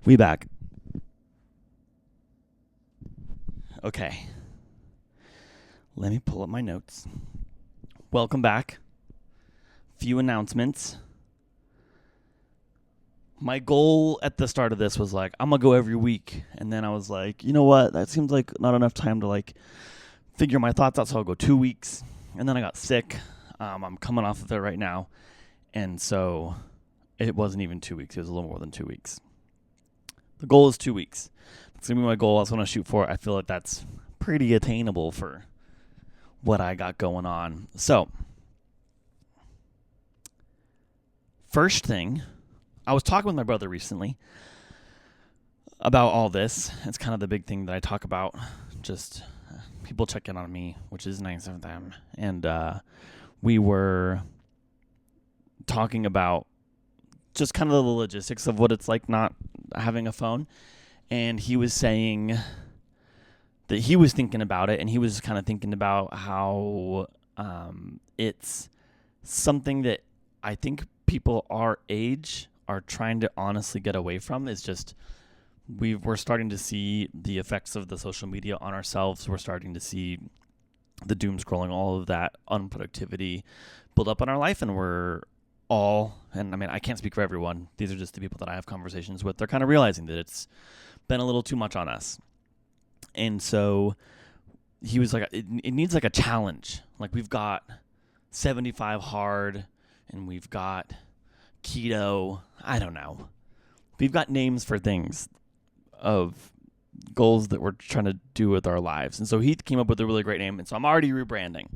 We back. Okay. Let me pull up my notes. Welcome back. Few announcements. My goal at the start of this was like, I'm going to go every week. And then I was like, you know what? That seems like not enough time to like figure my thoughts out. So I'll go 2 weeks. And then I got sick. I'm coming off of it right now. And so it wasn't even 2 weeks. It was a little more than 2 weeks. The goal is 2 weeks. That's going to be my goal. That's what I want to shoot for. I feel like that's pretty attainable for what I got going on. So, first thing, I was talking with my brother recently about all this. It's kind of the big thing that I talk about. Just people check in on me, which is nice of them. And we were talking about just kind of the logistics of what it's like not having a phone. And he was saying that he was thinking about it, and he was kind of thinking about how it's something that I think people our age are trying to honestly get away from. Is just we're starting to see the effects of the social media on ourselves. We're starting to see the doom scrolling, all of that unproductivity build up in our life, and we're all, and I mean, I can't speak for everyone. These are just the people that I have conversations with. They're kind of realizing that it's been a little too much on us. And so he was like, it needs like a challenge. Like we've got 75 hard and we've got keto. I don't know. We've got names for things of goals that we're trying to do with our lives. And so he came up with a really great name. And so I'm already rebranding.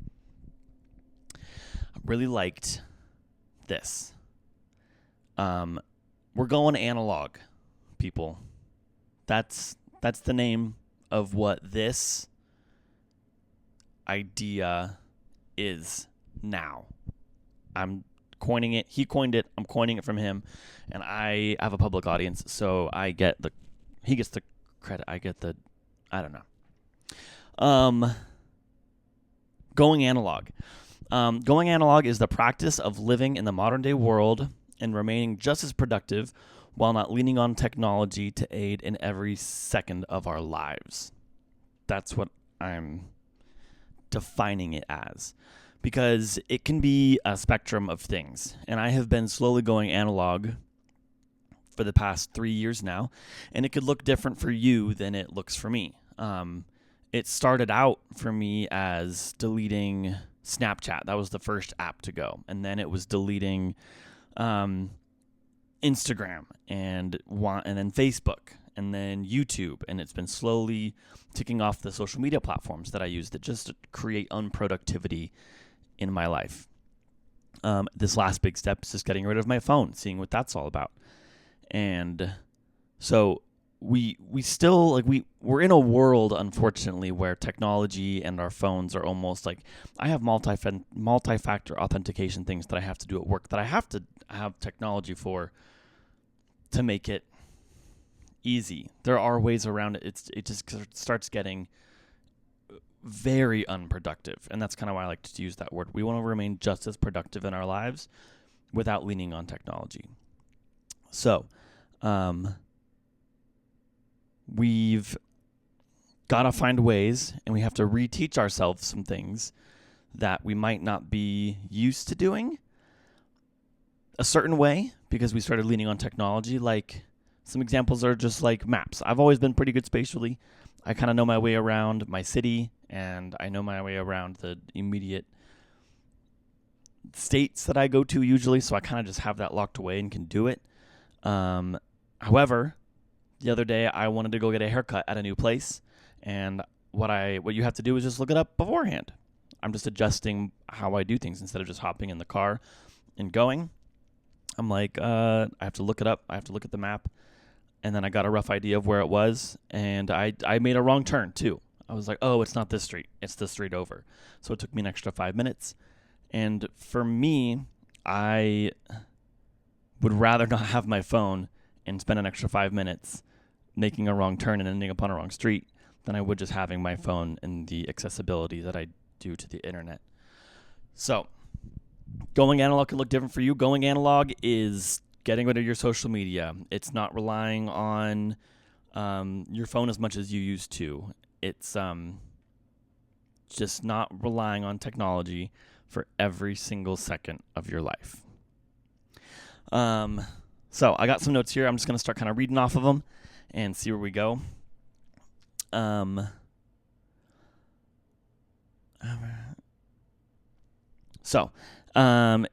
I really liked this. We're going analog, people. That's the name of what this idea is now. I'm coining it. He coined it. I'm coining it from him. And I have a public audience, so he gets the credit. I get the, I don't know. Going analog. Going analog is the practice of living in the modern day world and remaining just as productive while not leaning on technology to aid in every second of our lives. That's what I'm defining it as. Because it can be a spectrum of things. And I have been slowly going analog for the past 3 years now. And it could look different for you than it looks for me. It started out for me as deleting Snapchat. That was the first app to go. And then it was deleting Instagram and then Facebook and then YouTube, and it's been slowly ticking off the social media platforms that I use that just create unproductivity in my life. This last big step is just getting rid of my phone, seeing what that's all about. And so we still we're in a world, unfortunately, where technology and our phones are almost like, I have multi-factor authentication things that I have to do at work that I have to have technology for to make it easy. There are ways around it. It just starts getting very unproductive, and that's kind of why I like to use that word. We want to remain just as productive in our lives without leaning on technology. So, we've got to find ways, and we have to reteach ourselves some things that we might not be used to doing a certain way because we started leaning on technology. Like, some examples are just like maps. I've always been pretty good spatially. I kind of know my way around my city, and I know my way around the immediate states that I go to usually, so I kind of just have that locked away and can do it. However, the other day I wanted to go get a haircut at a new place, and what you have to do is just look it up beforehand. I'm just adjusting how I do things instead of just hopping in the car and going. I'm like, I have to look it up. I have to look at the map. And then I got a rough idea of where it was. And I made a wrong turn, too. I was like, oh, it's not this street. It's this street over. So it took me an extra 5 minutes. And for me, I would rather not have my phone and spend an extra 5 minutes making a wrong turn and ending up on a wrong street than I would just having my phone and the accessibility that I do to the internet. So going analog could look different for you. Going analog is getting rid of your social media. It's not relying on your phone as much as you used to. It's just not relying on technology for every single second of your life. So I got some notes here. I'm just going to start kind of reading off of them and see where we go.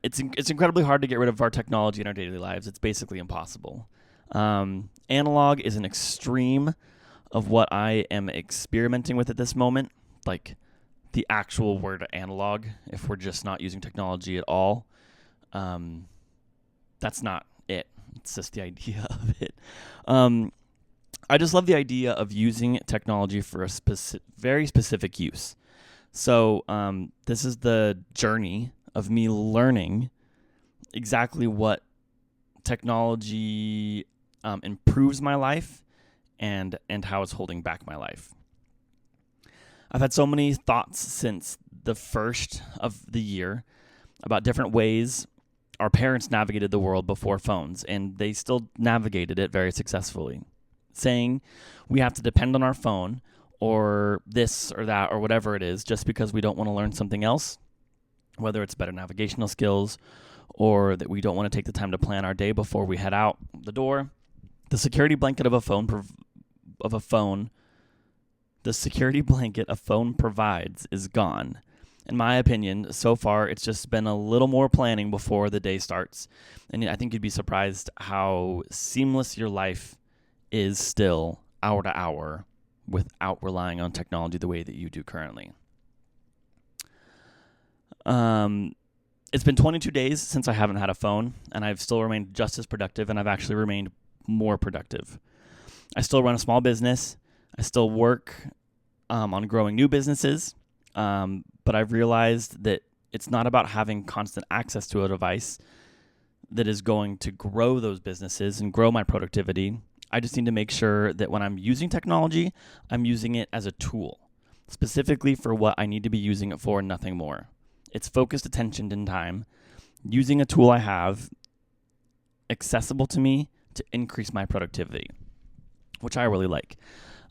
It's incredibly hard to get rid of our technology in our daily lives. It's basically impossible. Analog is an extreme of what I am experimenting with at this moment, like the actual word analog, if we're just not using technology at all. That's not it. It's just the idea of it. I just love the idea of using technology for a very specific use. So this is the journey of me learning exactly what technology improves my life and how it's holding back my life. I've had so many thoughts since the first of the year about different ways our parents navigated the world before phones, and they still navigated it very successfully, saying we have to depend on our phone or this or that or whatever it is just because we don't want to learn something else, whether it's better navigational skills or that we don't want to take the time to plan our day before we head out the door. The security blanket of a phone provides is gone. In my opinion, so far, it's just been a little more planning before the day starts. And I think you'd be surprised how seamless your life is still hour to hour without relying on technology the way that you do currently. It's been 22 days since I haven't had a phone, and I've still remained just as productive, and I've actually remained more productive. I still run a small business. I still work on growing new businesses. But I've realized that it's not about having constant access to a device that is going to grow those businesses and grow my productivity. I just need to make sure that when I'm using technology, I'm using it as a tool, specifically for what I need to be using it for and nothing more. It's focused attention and time, using a tool I have accessible to me to increase my productivity, which I really like.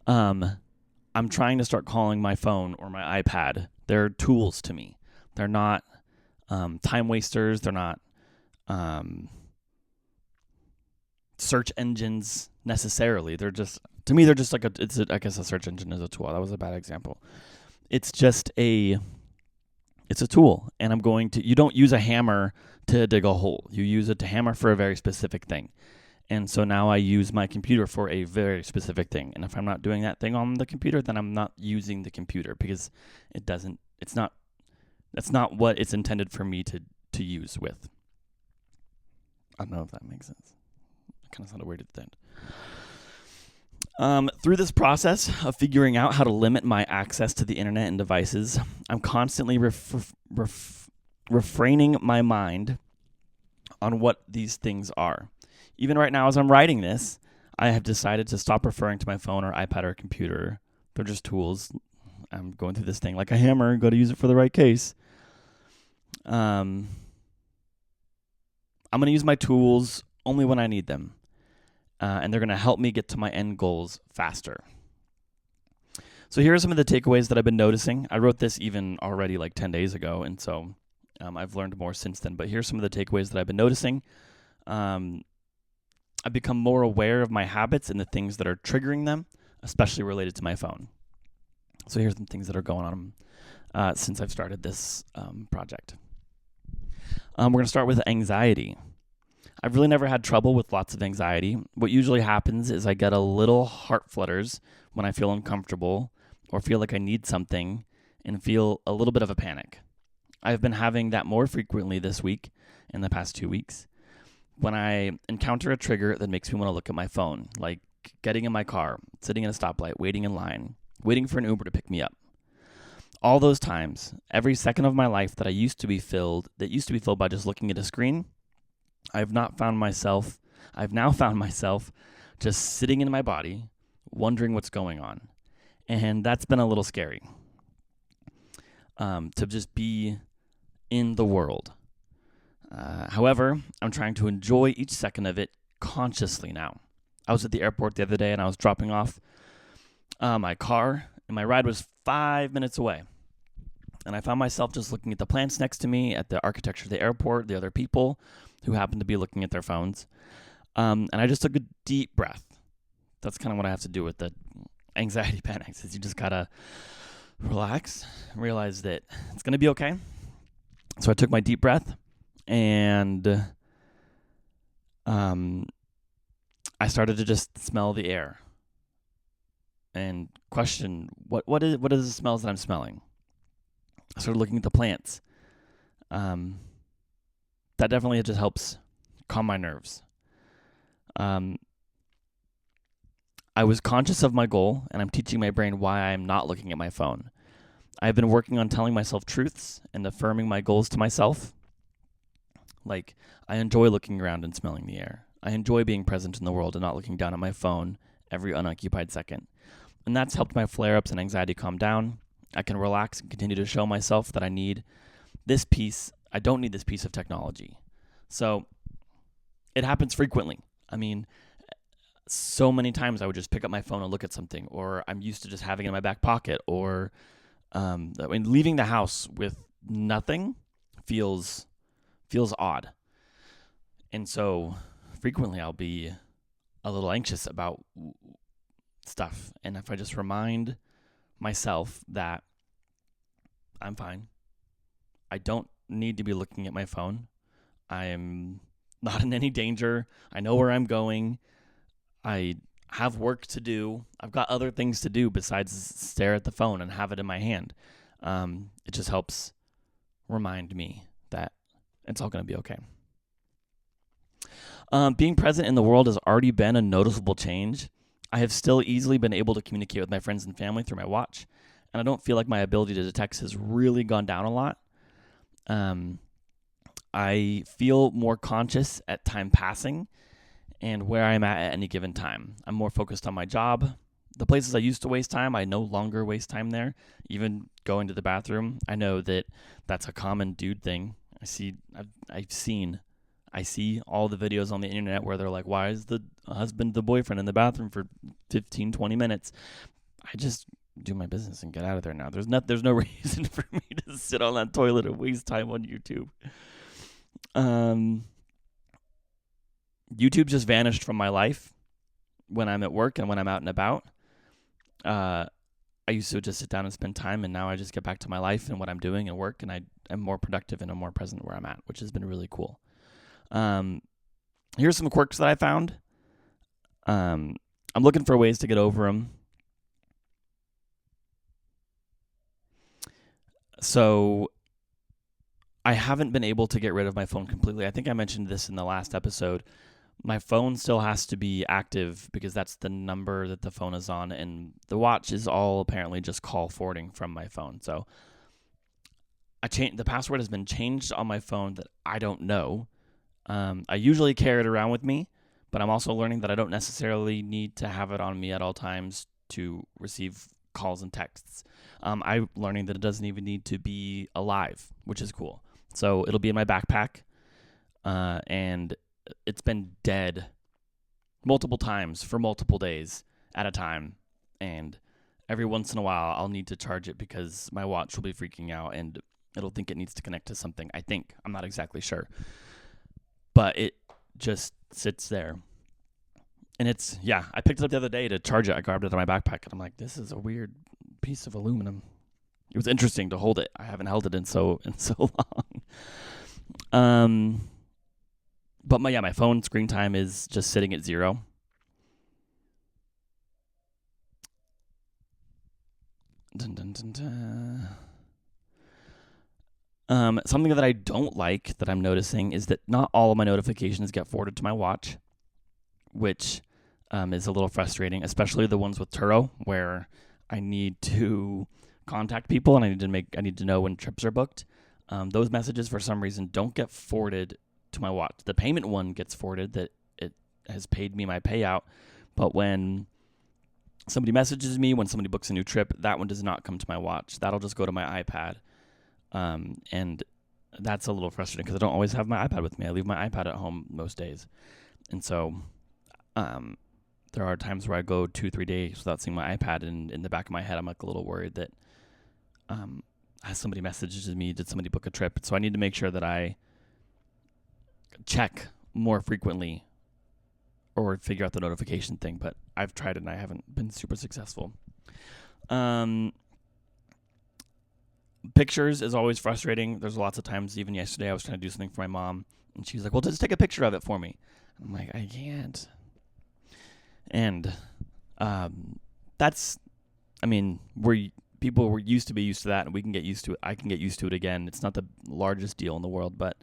I'm trying to start calling my phone or my iPad. They're tools to me. They're not time wasters. They're not search engines necessarily. They're just, to me, they're just like I guess a search engine is a tool. That was a bad example. It's just it's a tool. And you don't use a hammer to dig a hole. You use it to hammer for a very specific thing. And so now I use my computer for a very specific thing. And if I'm not doing that thing on the computer, then I'm not using the computer because that's not what it's intended for me to use with. I don't know if that makes sense. It kind of sounded weird at the end. Through this process of figuring out how to limit my access to the internet and devices, I'm constantly refraining my mind on what these things are. Even right now, as I'm writing this, I have decided to stop referring to my phone or iPad or computer. They're just tools. I'm going through this thing like a hammer. Got to use it for the right case. I'm going to use my tools only when I need them. And they're going to help me get to my end goals faster. So here are some of the takeaways that I've been noticing. I wrote this even already like 10 days ago, and so I've learned more since then. But here's some of the takeaways that I've been noticing. I've become more aware of my habits and the things that are triggering them, especially related to my phone. So here's some things that are going on since I've started this project. We're going to start with anxiety. I've really never had trouble with lots of anxiety. What usually happens is I get a little heart flutters when I feel uncomfortable or feel like I need something and feel a little bit of a panic. I've been having that more frequently this week and the past 2 weeks. When I encounter a trigger that makes me want to look at my phone, like getting in my car, sitting in a stoplight, waiting in line, waiting for an Uber to pick me up. All those times, every second of my life that used to be filled by just looking at a screen, I've now found myself just sitting in my body, wondering what's going on. And that's been a little scary, to just be in the world. However, I'm trying to enjoy each second of it consciously now. I was at the airport the other day and I was dropping off my car, and my ride was 5 minutes away. And I found myself just looking at the plants next to me, at the architecture of the airport, the other people who happened to be looking at their phones. And I just took a deep breath. That's kind of what I have to do with the anxiety panics, is you just gotta relax, realize that it's gonna be okay. So I took my deep breath, and I started to just smell the air and question what is the smells that I'm smelling. I started looking at the plants. That definitely just helps calm my nerves. I was conscious of my goal, and I'm teaching my brain why I'm not looking at my phone. I've been working on telling myself truths and affirming my goals to myself. Like, I enjoy looking around and smelling the air. I enjoy being present in the world and not looking down at my phone every unoccupied second. And that's helped my flare-ups and anxiety calm down. I can relax and continue to show myself that I don't need this piece of technology. So it happens frequently. I mean, so many times I would just pick up my phone and look at something, or I'm used to just having it in my back pocket, or leaving the house with nothing feels odd. And so frequently I'll be a little anxious about stuff. And if I just remind myself that I'm fine, I don't need to be looking at my phone, I am not in any danger, I know where I'm going, I have work to do, I've got other things to do besides stare at the phone and have it in my hand. It just helps remind me that it's all going to be okay. Being present in the world has already been a noticeable change. I have still easily been able to communicate with my friends and family through my watch, and I don't feel like my ability to text has really gone down a lot. I feel more conscious at time passing and where I'm at any given time. I'm more focused on my job. The places I used to waste time, I no longer waste time there. Even going to the bathroom, I know that that's a common dude thing. I see all the videos on the internet where they're like, why is the husband, the boyfriend in the bathroom for 15, 20 minutes? I just do my business and get out of there now. There's no reason for me to sit on that toilet and waste time on YouTube. YouTube just vanished from my life when I'm at work and when I'm out and about. I used to just sit down and spend time, and now I just get back to my life and what I'm doing and work, and I'm more productive and I'm more present where I'm at, which has been really cool. Here's some quirks that I found. I'm looking for ways to get over them. So I haven't been able to get rid of my phone completely. I think I mentioned this in the last episode. My phone still has to be active because that's the number that the phone is on, and the watch is all apparently just call forwarding from my phone. So the password has been changed on my phone that I don't know. I usually carry it around with me, but I'm also learning that I don't necessarily need to have it on me at all times to receive calls and texts. I'm learning that it doesn't even need to be alive, which is cool. So it'll be in my backpack, and it's been dead multiple times for multiple days at a time, and every once in a while I'll need to charge it because my watch will be freaking out and it'll think it needs to connect to something. I'm not exactly sure, but it just sits there. And I picked it up the other day to charge it. I grabbed it in my backpack, and I'm like, this is a weird piece of aluminum. It was interesting to hold it. I haven't held it in so long. But my phone screen time is just sitting at 0. Dun, dun, dun, dun. Something that I don't like that I'm noticing is that not all of my notifications get forwarded to my watch, which is a little frustrating, especially the ones with Turo, where I need to contact people and I need to know when trips are booked. Those messages for some reason don't get forwarded to my watch. The payment one gets forwarded that it has paid me my payout, but when somebody messages me, when somebody books a new trip, that one does not come to my watch. That'll just go to my iPad. And that's a little frustrating because I don't always have my iPad with me. I leave my iPad at home most days. And so there are times where I go 2-3 days without seeing my iPad, and in the back of my head, I'm like a little worried that has somebody messaged me, did somebody book a trip? So I need to make sure that I check more frequently or figure out the notification thing, but I've tried it and I haven't been super successful. Pictures is always frustrating. There's lots of times, even yesterday, I was trying to do something for my mom, and she's like, well, just take a picture of it for me. I'm like, I can't. And that's, I mean, people were used to be used to that, and we can get used to it. I can get used to it again. It's not the largest deal in the world, but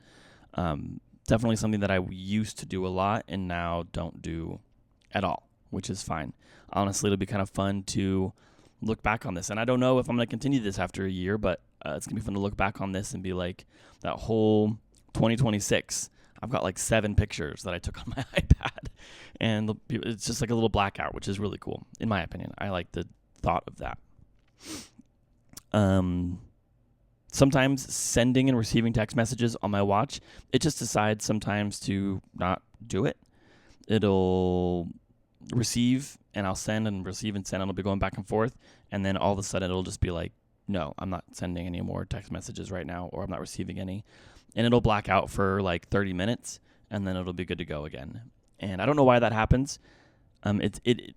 definitely something that I used to do a lot and now don't do at all, which is fine. Honestly, it'll be kind of fun to look back on this. And I don't know if I'm going to continue this after a year, but it's going to be fun to look back on this and be like, that whole 2026, I've got like 7 pictures that I took on my iPad. And it's just like a little blackout, which is really cool, in my opinion. I like the thought of that. Sometimes sending and receiving text messages on my watch, it just decides sometimes to not do it. It'll receive and I'll send and receive and send, and it'll be going back and forth. And then all of a sudden it'll just be like, no, I'm not sending any more text messages right now, or I'm not receiving any. And it'll black out for like 30 minutes and then it'll be good to go again. And I don't know why that happens. The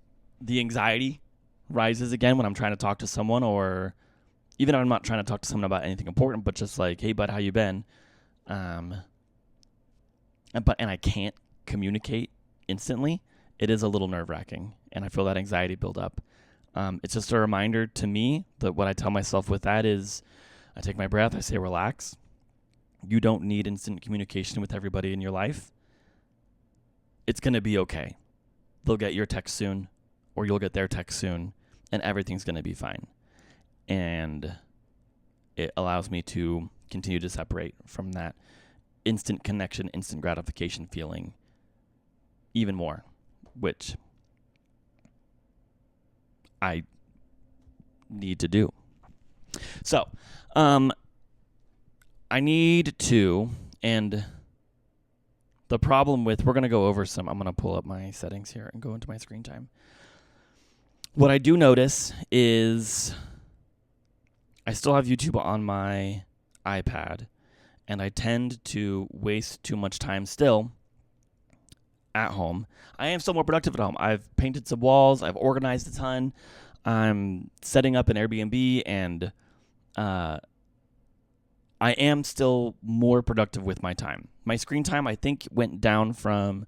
anxiety rises again when I'm trying to talk to someone, or even if I'm not trying to talk to someone about anything important, but just like, hey, bud, how you been? And I can't communicate instantly. It is a little nerve-wracking, and I feel that anxiety build up. It's just a reminder to me that what I tell myself with that is I take my breath, I say relax. You don't need instant communication with everybody in your life. It's going to be okay. They'll get your text soon, or you'll get their text soon, and everything's going to be fine. And it allows me to continue to separate from that instant connection, instant gratification feeling even more, which I need to do. So, I need to, and the problem with, we're going to go over some, I'm going to pull up my settings here and go into my screen time. What I do notice is I still have YouTube on my iPad, and I tend to waste too much time still at home. I am still more productive at home. I've painted some walls. I've organized a ton. I'm setting up an Airbnb, and I am still more productive with my time. My screen time, I think, went down from,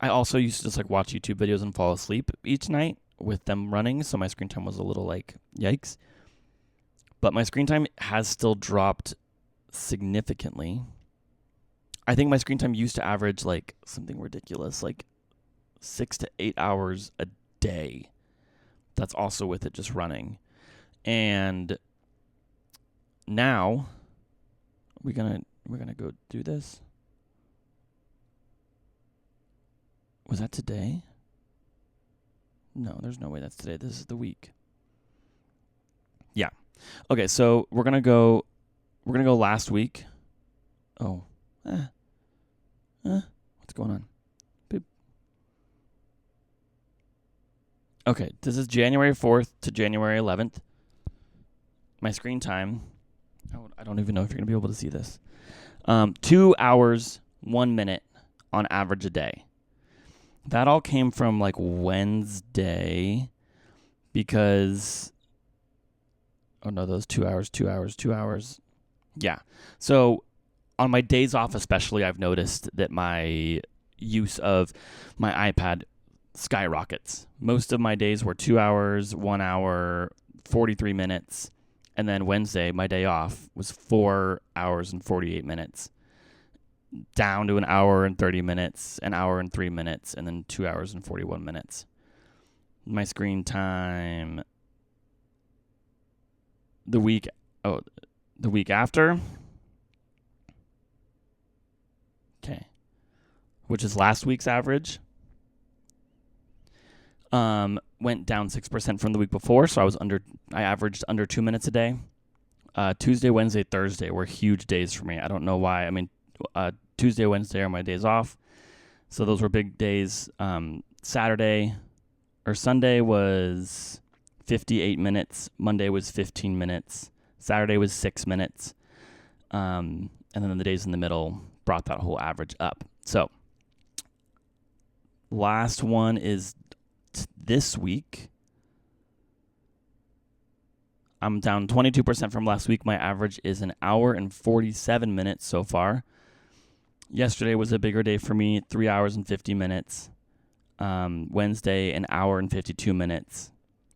I also used to just like watch YouTube videos and fall asleep each night with them running, so my screen time was a little like, yikes. But my screen time has still dropped significantly. I think my screen time used to average like something ridiculous, like 6 to 8 hours a day. That's also with it just running. And now we're gonna go do this. Was that today? No, there's no way that's today. This is the week. Yeah. Okay, so we're gonna go last week. Oh. What's going on? Boop. Okay, this is January 4th to January 11th. My screen time, I don't even know if you're going to be able to see this. 2 hours, 1 minute on average a day. That all came from like Wednesday because, oh no, those 2 hours. Yeah. So on my days off especially, I've noticed that my use of my iPad skyrockets. Most of my days were 2 hours, 1 hour, 43 minutes. And then Wednesday, my day off, was 4 hours and 48 minutes. Down to an hour and 30 minutes, an hour and 3 minutes, and then 2 hours and 41 minutes. My screen time the week after, okay, which is last week's average, went down 6% from the week before, so I averaged under 2 minutes a day. Tuesday, Wednesday, Thursday were huge days for me. I don't know why. I mean, Tuesday, Wednesday are my days off, so those were big days. Saturday or Sunday was 58 minutes. Monday was 15 minutes. Saturday was 6 minutes. And then the days in the middle brought that whole average up. So last one is this week. I'm down 22% from last week. My average is an hour and 47 minutes so far. Yesterday was a bigger day for me, 3 hours and 50 minutes. Wednesday, an hour and 52 minutes.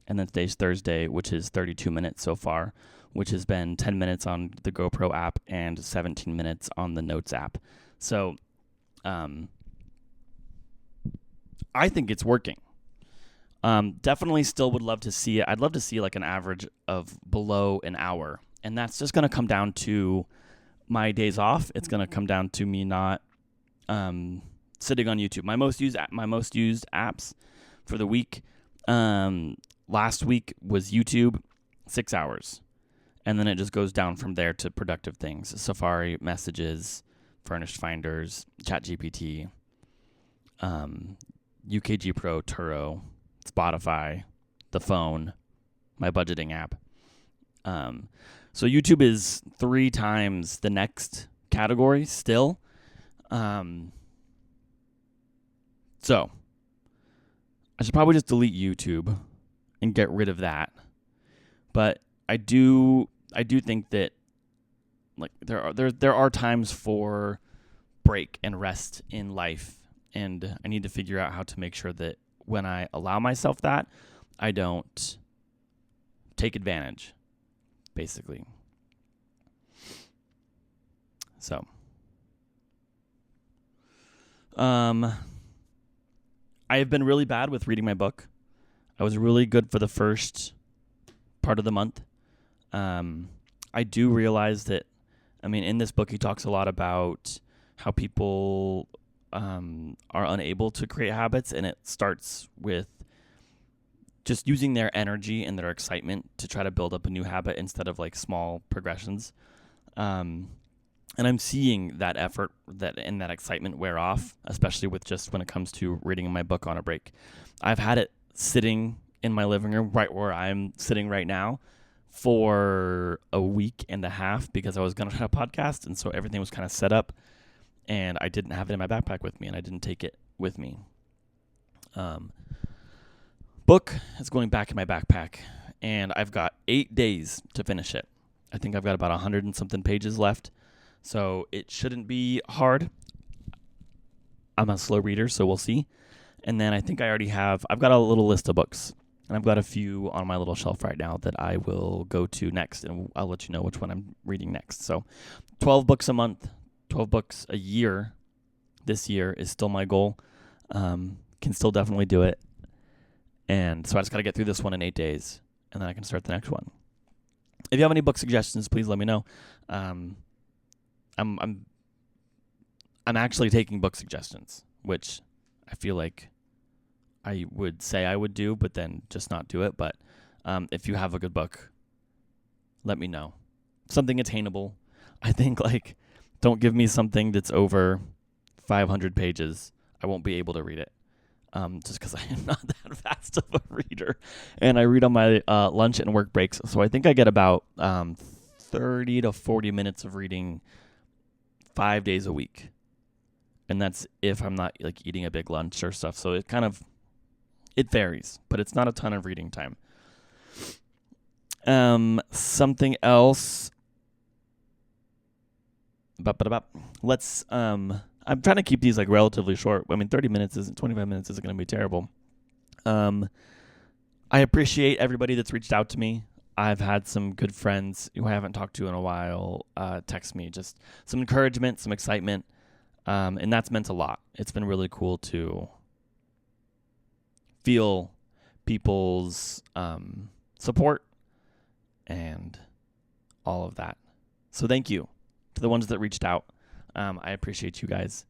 And then today's Thursday, which is 32 minutes so far, which has been 10 minutes on the GoPro app and 17 minutes on the Notes app. So I think it's working. Definitely still would love to see it. I'd love to see like an average of below an hour. And that's just going to come down to my days off. It's going to come down to me not sitting on YouTube. My most used apps for the week last week was YouTube, 6 hours. And then it just goes down from there to productive things. Safari, Messages, Furnished Finders, ChatGPT, UKG Pro, Turo, Spotify, the phone, my budgeting app. So YouTube is 3 times the next category still. So I should probably just delete YouTube and get rid of that. But I do think that like there are times for break and rest in life, and I need to figure out how to make sure that when I allow myself that, I don't take advantage, basically. So, I have been really bad with reading my book. I was really good for the first part of the month. I do realize that, I mean, in this book, he talks a lot about how people are unable to create habits, and it starts with just using their energy and their excitement to try to build up a new habit instead of like small progressions. And I'm seeing that effort and that excitement wear off, especially with just when it comes to reading my book on a break. I've had it sitting in my living room right where I'm sitting right now for a week and a half because I was going to try a podcast, and so everything was kind of set up, and I didn't have it in my backpack with me, and I didn't take it with me. Book is going back in my backpack, and I've got 8 days to finish it. I think I've got about 100 and something pages left, so it shouldn't be hard. I'm a slow reader, so we'll see. And then I think I've got a little list of books, and I've got a few on my little shelf right now that I will go to next, and I'll let you know which one I'm reading next. So 12 books a month, 12 books a year this year is still my goal. Can still definitely do it. And so I just got to get through this one in 8 days, and then I can start the next one. If you have any book suggestions, please let me know. I'm actually taking book suggestions, which I feel like I would say I would do, but then just not do it. But if you have a good book, let me know. Something attainable. I think like don't give me something that's over 500 pages. I won't be able to read it. Just because I am not that fast of a reader. And I read on my lunch and work breaks. So I think I get about 30 to 40 minutes of reading 5 days a week. And that's if I'm not like eating a big lunch or stuff. So it varies, but it's not a ton of reading time. Something else. Let's I'm trying to keep these like relatively short. I mean, 25 minutes isn't going to be terrible. I appreciate everybody that's reached out to me. I've had some good friends who I haven't talked to in a while text me just some encouragement, some excitement, and that's meant a lot. It's been really cool to feel people's support and all of that. So thank you to the ones that reached out. I appreciate you guys.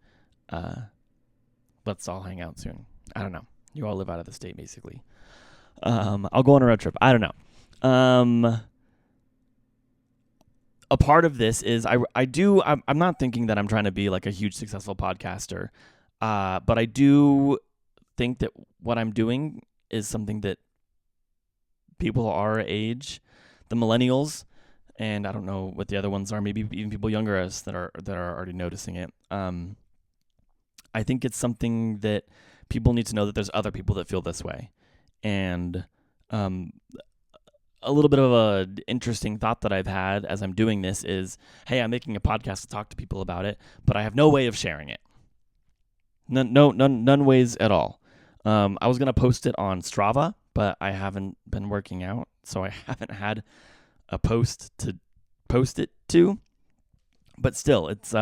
Let's all hang out soon. I don't know. You all live out of the state, basically. I'll go on a road trip. I don't know. a part of this is I'm not thinking that I'm trying to be like a huge successful podcaster, but I do think that what I'm doing is something that people our age, the millennials, and I don't know what the other ones are, maybe even people younger as that are already noticing it. I think it's something that people need to know that there's other people that feel this way. And a little bit of a interesting thought that I've had as I'm doing this is, hey, I'm making a podcast to talk to people about it, but I have no way of sharing it. None ways at all. I was gonna post it on Strava, but I haven't been working out, so I haven't had a post to post it to. But still, it's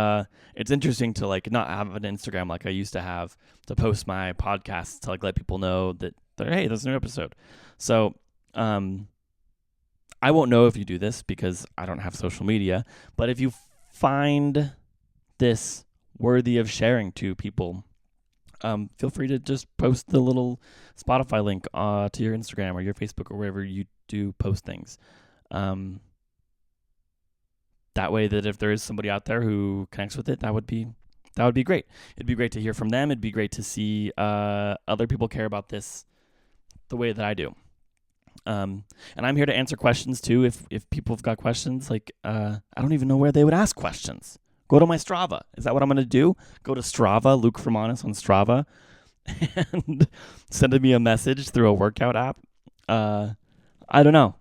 interesting to like not have an Instagram like I used to have to post my podcasts to like let people know that hey, there's a new episode. So I won't know if you do this because I don't have social media, but if you find this worthy of sharing to people, feel free to just post the little Spotify link to your Instagram or your Facebook or wherever you do post things. That way that if there is somebody out there who connects with it, that would be great. It'd be great to hear from them. It'd be great to see other people care about this the way that I do. And I'm here to answer questions too. If people have got questions, like I don't even know where they would ask questions. Go to my Strava. Is that what I'm going to do? Go to Strava, Luke Fermanis on Strava, and send me a message through a workout app. I don't know,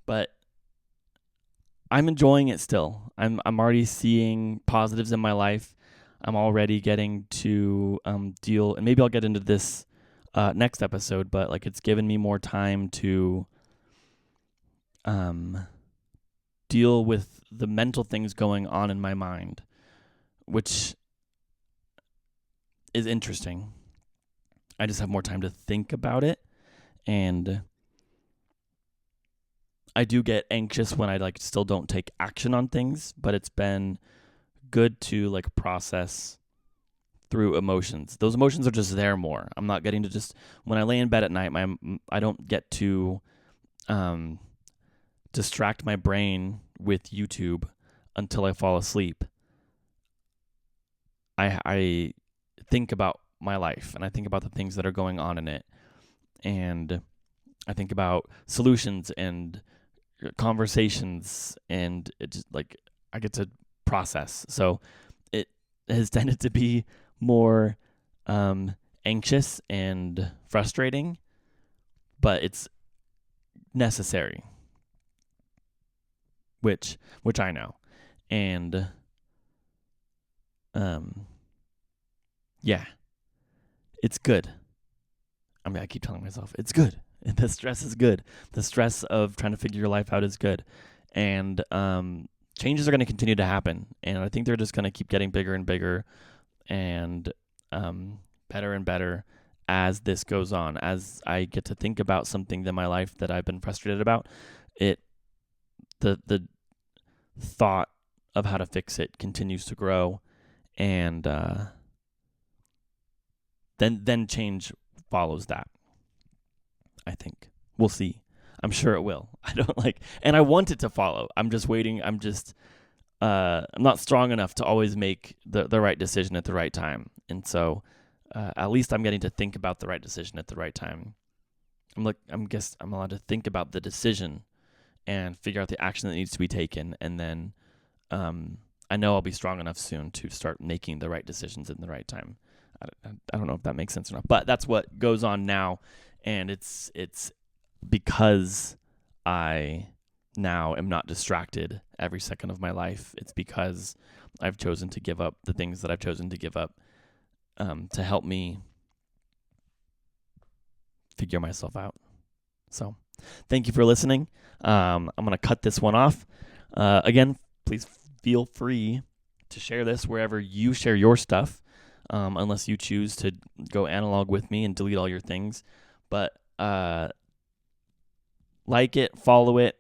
but I'm enjoying it still. I'm already seeing positives in my life. I'm already getting to deal, and maybe I'll get into this next episode, but like it's given me more time to deal with the mental things going on in my mind, which is interesting. I just have more time to think about it, and I do get anxious when I like still don't take action on things, but it's been good to like process through emotions. Those emotions are just there more. I'm not getting to just when I lay in bed at night, I don't get to distract my brain with YouTube until I fall asleep. I think about my life and I think about the things that are going on in it, and I think about solutions and conversations, and it just like I get to process. So it has tended to be more anxious and frustrating, but it's necessary, which I know. And yeah, it's good. I mean, I keep telling myself it's good. The stress is good. The stress of trying to figure your life out is good. And changes are going to continue to happen. And I think they're just going to keep getting bigger and bigger and better and better as this goes on. As I get to think about something in my life that I've been frustrated about, the thought of how to fix it continues to grow. And then change follows that. I think we'll see. I'm sure it will. I don't and I want it to follow. I'm just waiting. I'm not strong enough to always make the right decision at the right time. And so, at least I'm getting to think about the right decision at the right time. I'm allowed to think about the decision and figure out the action that needs to be taken. And then, I know I'll be strong enough soon to start making the right decisions in the right time. I don't know if that makes sense or not, but that's what goes on now. And it's because I now am not distracted every second of my life. It's because I've chosen to give up the things that I've chosen to give up to help me figure myself out. So thank you for listening. I'm going to cut this one off. Again, please feel free to share this wherever you share your stuff, unless you choose to go analog with me and delete all your things. But like it, follow it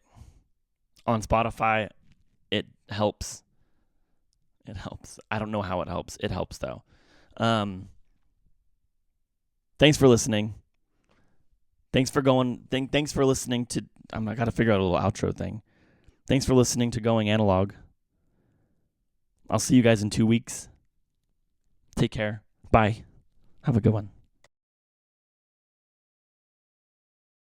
on Spotify. It helps. It helps. I don't know how it helps. It helps though. Thanks for listening. Thanks for listening to. I got to figure out a little outro thing. Thanks for listening to Going Analog. I'll see you guys in 2 weeks. Take care. Bye. Have a good one.